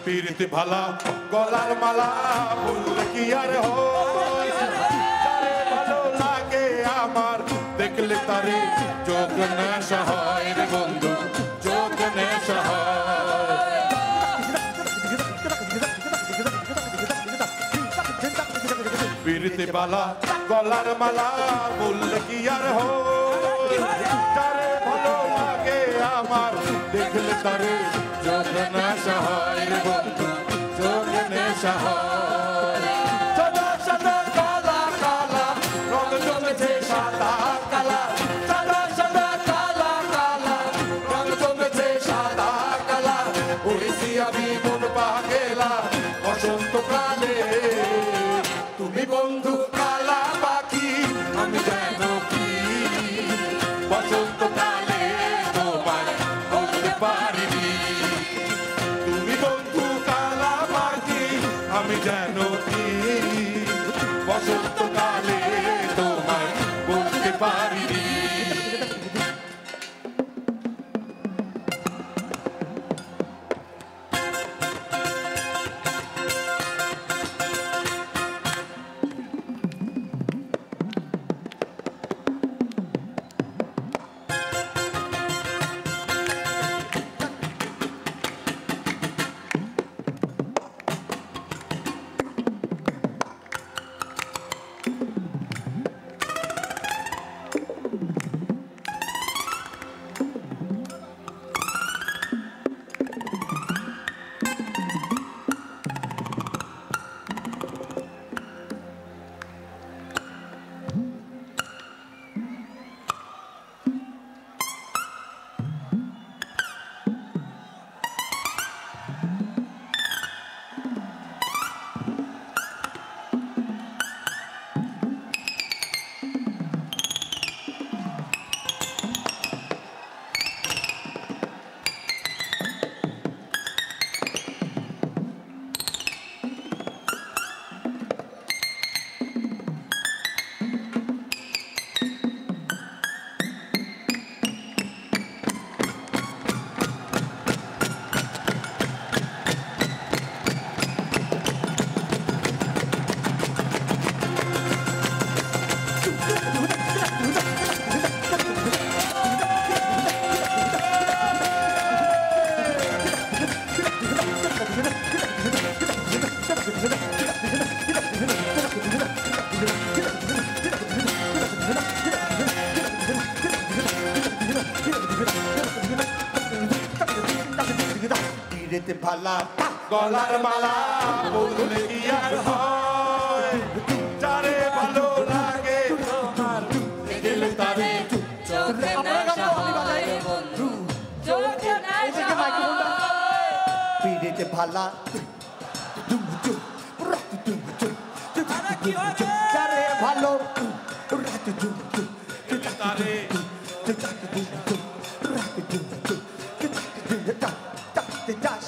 পিরিতি ভালা গলার মালা বললে কি আর হয় তারে ভালো লাগে আমার দেখলে তারে যোগ নেশা হয় রে বন্ধু যোগ নেশা হয় পিরিতি ভালা গলার মালা বললে কি আর হয় তারে ভালো লাগে আমার দেখলে তারে যোগ নেশা হয় রে বন্ধু যোগ নেশা হয় সাদা সাদা কালা কালা রং জমেছে সাদা কালা সাদা সাদা কালা কালা রং জমেছে সাদা কালা ওইসি আমি মন পাগেলা বসন্তকালে তুমি বন্ধু কালা পাখি আমি যেন কি বসন্তকালে তোমায় বলতে পারিনি আমি যেন কি বসন্তকালে তোমায় বলতে পারিনি পিড়িতে ভালা গলার মালা বললে কি আর হয় যারে ভালো লাগে তোমার গেলে তারে চোখে নেশা হয় বন্ধু চোখে নেশা হয় পিড়িতে ভালা যারে ভালো তারে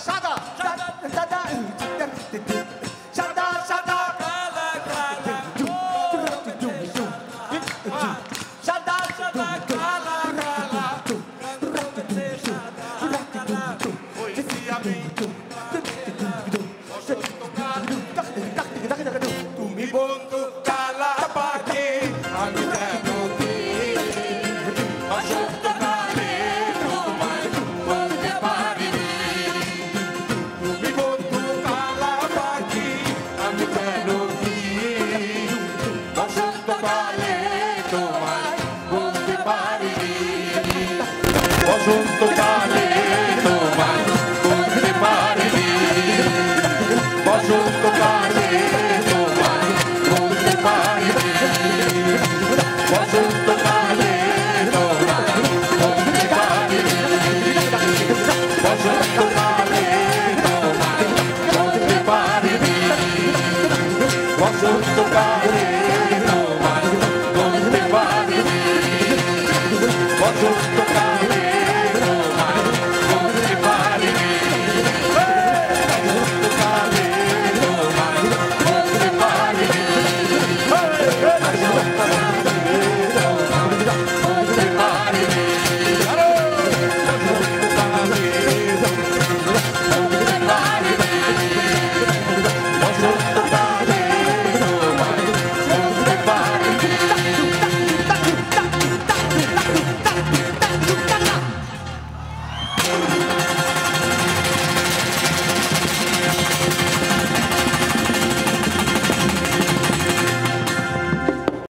সাদা সাদা সাদা কালা কালা সাদা সাদা কালা কালা হইছি আমি তুমি বন্ধু কালা পাখি আমি যেন বসন্তকালে তোমায় বলতে পারিনি তুমি বন্ধু কালা পাখি আমি যেন বসন্তকালে তোমায় বলতে পারিনি বসন্তকালে